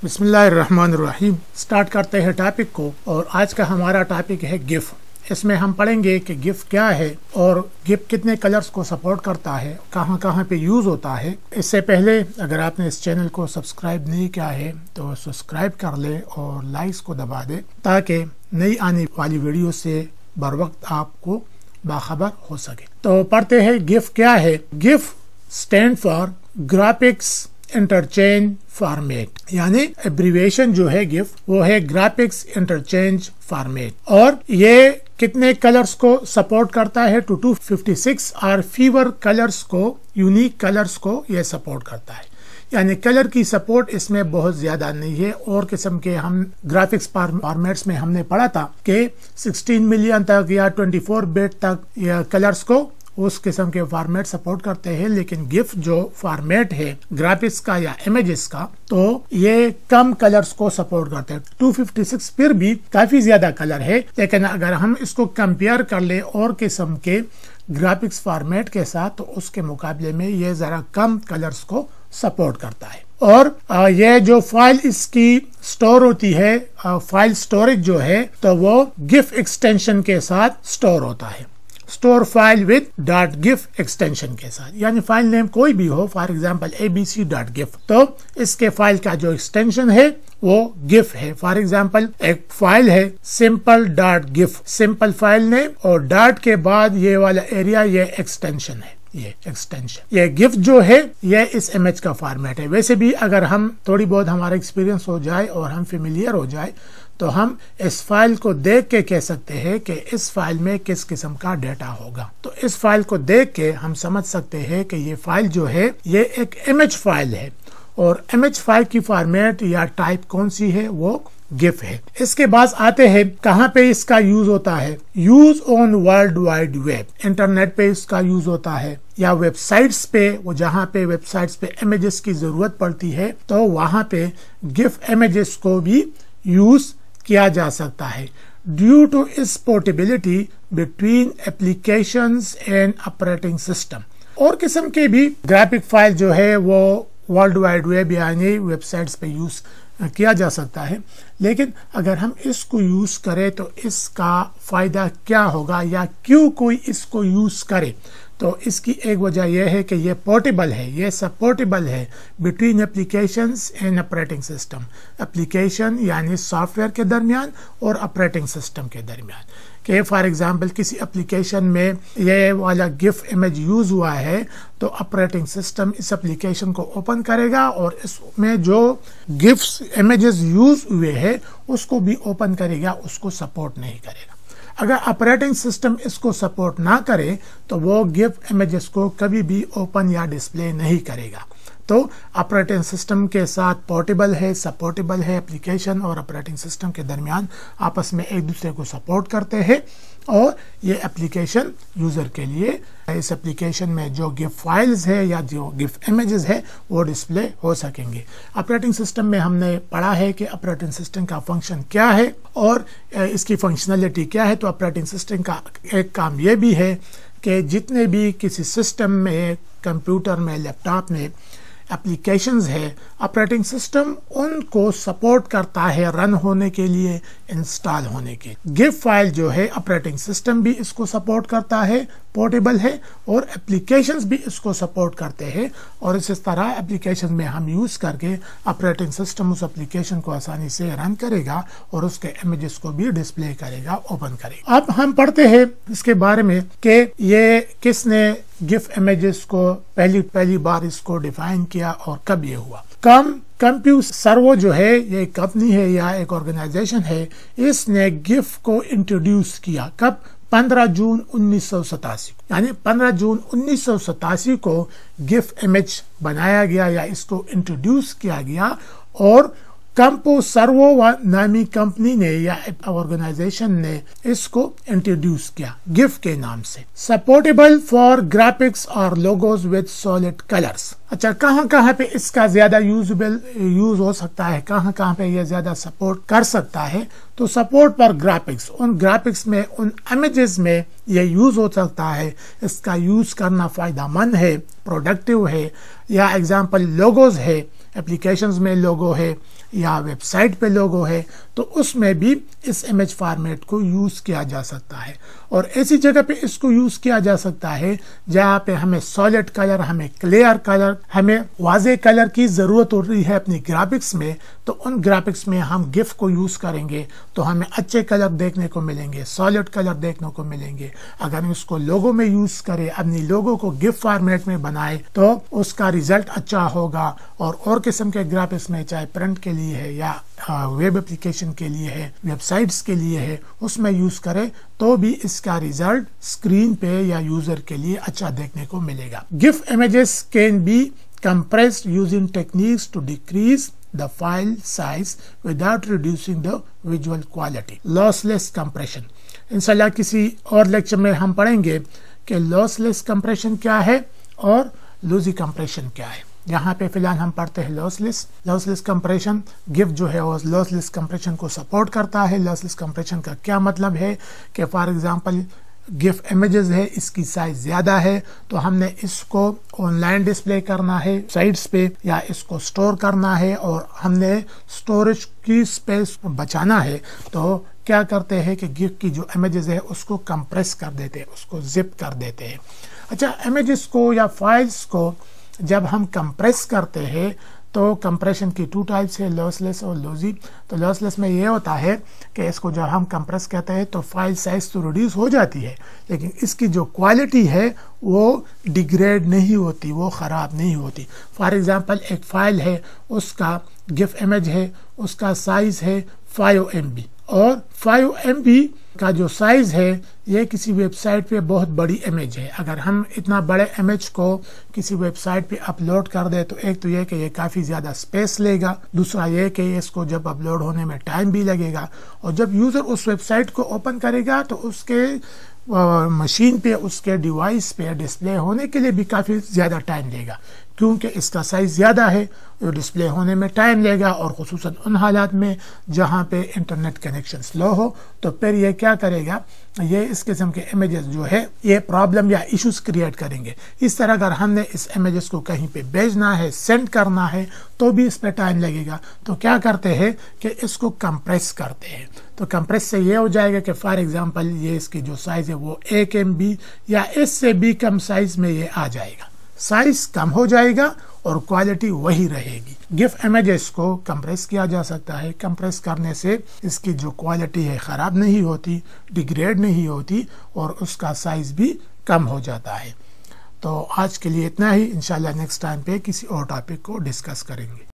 बिस्मिल्लाहिर्रहमानिर्रहीम। स्टार्ट करते हैं टॉपिक को। और आज का हमारा टॉपिक है गिफ। इसमें हम पढ़ेंगे कि गिफ क्या है और गिफ कितने कलर्स को सपोर्ट करता है, कहाँ कहाँ पे यूज होता है। इससे पहले अगर आपने इस चैनल को सब्सक्राइब नहीं किया है तो सब्सक्राइब कर ले और लाइक्स को दबा दे ताकि नई आने वाली वीडियो से बर वक्त आपको बाखबर हो सके। तो पढ़ते हैं गिफ क्या है। GIF stand for graphics interchange format, यानी एब्रीविएशन जो है गिफ वो है ग्राफिक्स इंटरचेंज फॉर्मेट। और ये कितने कलर्स को सपोर्ट करता है? 256 और फीवर कलर्स को, यूनिक कलर्स को ये सपोर्ट करता है। यानी कलर की सपोर्ट इसमें बहुत ज्यादा नहीं है। और किस्म के हम ग्राफिक्स फॉर्मेट्स में हमने पढ़ा था कि 16 मिलियन तक या 24 बिट तक या कलर्स को उस किस्म के फॉर्मेट सपोर्ट करते हैं। लेकिन गिफ जो फॉर्मेट है ग्राफिक्स का या इमेजेस का, तो ये कम कलर्स को सपोर्ट करते हैं। 256 फिर भी काफी ज्यादा कलर है, लेकिन अगर हम इसको कंपेयर कर ले और किस्म के ग्राफिक्स फॉर्मेट के साथ तो उसके मुकाबले में ये जरा कम कलर्स को सपोर्ट करता है। और ये जो फाइल इसकी स्टोर होती है, फाइल स्टोरेज जो है, तो वो गिफ एक्सटेंशन के साथ स्टोर होता है। Store file with .gif extension के साथ, यानी फाइल नेम कोई भी हो, फॉर एग्जांपल abc.gif, तो इसके फाइल का जो एक्सटेंशन है वो गिफ है। फॉर एग्जांपल एक फाइल है simple.gif, सिंपल फाइल नेम और डॉट के बाद ये वाला एरिया, ये एक्सटेंशन है। ये एक्सटेंशन, ये गिफ जो है ये इस इमेज का फॉर्मेट है। वैसे भी अगर हम थोड़ी बहुत हमारा एक्सपीरियंस हो जाए और हम फेमिलियर हो जाए तो हम इस फाइल को देख के कह सकते हैं कि इस फाइल में किस किस्म का डेटा होगा। तो इस फाइल को देख के हम समझ सकते हैं कि ये फाइल जो है ये एक इमेज फाइल है। और इमेज फाइल की फॉर्मेट या टाइप कौन सी है? वो गिफ है। इसके बाद आते हैं कहाँ पे इसका यूज होता है। Use on world wide web, internet पे इसका यूज होता है, या वेबसाइट्स पे, वो जहाँ पे वेबसाइट्स पे इमेजेस की जरूरत पड़ती है तो वहाँ पे गिफ इमेजेस को भी यूज किया जा सकता है। ड्यू टू इस portability between applications and operating system. और किस्म के भी ग्राफिक फाइल जो है वो वर्ल्ड वाइड वेब यानी वेबसाइट्स पे यूज किया जा सकता है। लेकिन अगर हम इसको यूज करें तो इसका फायदा क्या होगा या क्यों कोई इसको यूज करे? तो इसकी एक वजह यह है कि ये पोर्टेबल है, ये सपोर्टेबल है between applications and operating system. Application यानी सॉफ्टवेयर के दरमियान और ऑपरेटिंग सिस्टम के दरमियान। कि फॉर एग्जांपल किसी एप्लीकेशन में ये वाला गिफ इमेज यूज हुआ है तो ऑपरेटिंग सिस्टम इस एप्लीकेशन को ओपन करेगा और इसमें जो गिफ्स इमेजेस यूज हुए हैं उसको भी ओपन करेगा, उसको सपोर्ट नहीं करेगा। अगर ऑपरेटिंग सिस्टम इसको सपोर्ट ना करे तो वो गिफ इमेजेस को कभी भी ओपन या डिस्प्ले नहीं करेगा। तो ऑपरेटिंग सिस्टम के साथ पोर्टेबल है, सपोर्टेबल है। एप्लीकेशन और ऑपरेटिंग सिस्टम के दरमियान आपस में एक दूसरे को सपोर्ट करते हैं और ये एप्लीकेशन यूजर के लिए, इस एप्लीकेशन में जो गिफ फाइल्स है या जो गिफ इमेजेस है वो डिस्प्ले हो सकेंगे। ऑपरेटिंग सिस्टम में हमने पढ़ा है कि ऑपरेटिंग सिस्टम का फंक्शन क्या है और इसकी फंक्शनलिटी क्या है। तो ऑपरेटिंग सिस्टम का एक काम ये भी है कि जितने भी किसी सिस्टम में, कंप्यूटर में, लैपटॉप में एप्लीकेशंस है, ऑपरेटिंग सिस्टम उनको सपोर्ट करता है रन होने के लिए, इंस्टॉल होने के। गिफ फाइल जो है ऑपरेटिंग सिस्टम भी इसको सपोर्ट करता है, पोर्टेबल है, और एप्लीकेशंस भी इसको सपोर्ट करते हैं। और इस तरह एप्लीकेशन में हम यूज करके ऑपरेटिंग सिस्टम उस एप्लीकेशन को आसानी से रन करेगा और उसके इमेजेस को भी डिस्प्ले करेगा, ओपन करेगा। अब हम पढ़ते हैं इसके बारे में कि ये किसने गिफ इमेजेस को पहली बार इसको डिफाइन किया और कब ये हुआ। कंप्यूट सर्वो जो है ये कंपनी है या एक ऑर्गेनाइजेशन है, इसने गिफ को इंट्रोड्यूस किया। कब? 15 जून 1987, यानी 15 जून 1987 को गिफ इमेज बनाया गया या इसको इंट्रोड्यूस किया गया। और कंपो सर्वो नामी कंपनी ने या ऑर्गेनाइजेशन ने इसको इंट्रोड्यूस किया गिफ के नाम से। सपोर्टेबल फॉर ग्राफिक्स और लोगोज विद सॉलिड कलर्स। अच्छा, कहाँ कहाँ पे इसका ज्यादा यूज हो सकता है, कहाँ कहाँ पे ये ज्यादा सपोर्ट कर सकता है? तो सपोर्ट पर ग्राफिक्स, उन ग्राफिक्स में, उन इमेजेस में ये यूज हो सकता है। इसका यूज करना फायदेमंद है, प्रोडक्टिव है। या एग्जांपल लोगोज है, एप्लीकेशंस में लोगो है, या वेबसाइट पे लोगो है, तो उसमें भी इस इमेज फॉर्मेट को यूज किया जा सकता है। और ऐसी जगह पे इसको यूज किया जा सकता है जहाँ पे हमें सॉलिड कलर, हमें क्लियर कलर, हमें वाजे कलर की जरूरत हो रही है अपनी ग्राफिक्स में, तो उन ग्राफिक्स में हम गिफ को यूज करेंगे तो हमें अच्छे कलर देखने को मिलेंगे, सॉलिड कलर देखने को मिलेंगे। अगर उसको लोगो में यूज करें, अपनी लोगो को गिफ फॉर्मेट में बनाए, तो उसका रिजल्ट अच्छा होगा। और किस्म के ग्राफिक्स में, चाहे प्रिंट के लिए है या वेब एप्लीकेशन के लिए है, वेबसाइट्स के लिए है, उसमें यूज करें तो भी इसका रिजल्ट स्क्रीन पे या यूजर के लिए अच्छा देखने को मिलेगा। GIF images can be compressed using techniques to decrease the file size without reducing the visual quality. Lossless compression. इंशाल्लाह किसी और लेक्चर में हम पढ़ेंगे कि लॉसलेस कंप्रेशन क्या है और लूजी कंप्रेशन क्या है। यहाँ पे फिलहाल हम पढ़ते हैं लॉसलेस कंप्रेशन। गिफ जो है वो लॉसलेस कंप्रेशन को सपोर्ट करता है। लॉसलेस कंप्रेशन का क्या मतलब है कि फॉर एग्जांपल गिफ इमेजेस है, इसकी साइज ज्यादा है, तो हमने इसको ऑनलाइन डिस्प्ले करना है साइट्स पे या इसको स्टोर करना है और हमने स्टोरेज की स्पेस बचाना है, तो क्या करते हैं कि गिफ की जो इमेजेस है उसको कंप्रेस कर देते हैं, उसको जिप कर देते हैं। अच्छा, इमेजेस को या फाइल्स को जब हम कंप्रेस करते हैं तो कंप्रेशन की 2 टाइप्स है, लॉसलेस और लूजी। तो लॉसलेस में ये होता है कि इसको जब हम कंप्रेस करते हैं तो फाइल साइज तो रिड्यूस हो जाती है, लेकिन इसकी जो क्वालिटी है वो डिग्रेड नहीं होती, वो ख़राब नहीं होती। फॉर एग्जांपल एक फाइल है, उसका गिफ इमेज है, उसका साइज है 5 MB और 5 MB का जो साइज है ये किसी वेबसाइट पे बहुत बड़ी इमेज है। अगर हम इतना बड़े इमेज को किसी वेबसाइट पे अपलोड कर दे तो एक तो ये कि ये काफ़ी ज़्यादा स्पेस लेगा, दूसरा ये कि इसको जब अपलोड होने में टाइम भी लगेगा, और जब यूज़र उस वेबसाइट को ओपन करेगा तो उसके मशीन पे, उसके डिवाइस पे डिस्प्ले होने के लिए भी काफ़ी ज़्यादा टाइम लेगा, क्योंकि इसका साइज ज़्यादा है, तो डिस्प्ले होने में टाइम लेगा। और ख़ुसूसन उन हालात में जहाँ पे इंटरनेट कनेक्शन स्लो हो, तो फिर ये क्या करेगा, ये इस किस्म के इमेजेस जो है ये प्रॉब्लम या इश्यूज क्रिएट करेंगे। इस तरह अगर हमने इस इमेजेस को कहीं पे भेजना है, सेंड करना है, तो भी इस पर टाइम लगेगा। तो क्या करते हैं कि इसको कंप्रेस करते हैं। तो कंप्रेस से ये हो जाएगा कि फॉर एग्जांपल ये इसकी जो साइज है वो 1 MB या इससे भी कम साइज में ये आ जाएगा, साइज कम हो जाएगा और क्वालिटी वही रहेगी। गिफ इमेजेस को कंप्रेस किया जा सकता है। कंप्रेस करने से इसकी जो क्वालिटी है ख़राब नहीं होती, डिग्रेड नहीं होती और उसका साइज भी कम हो जाता है। तो आज के लिए इतना ही। इंशाल्लाह नेक्स्ट टाइम पे किसी और टॉपिक को डिस्कस करेंगे।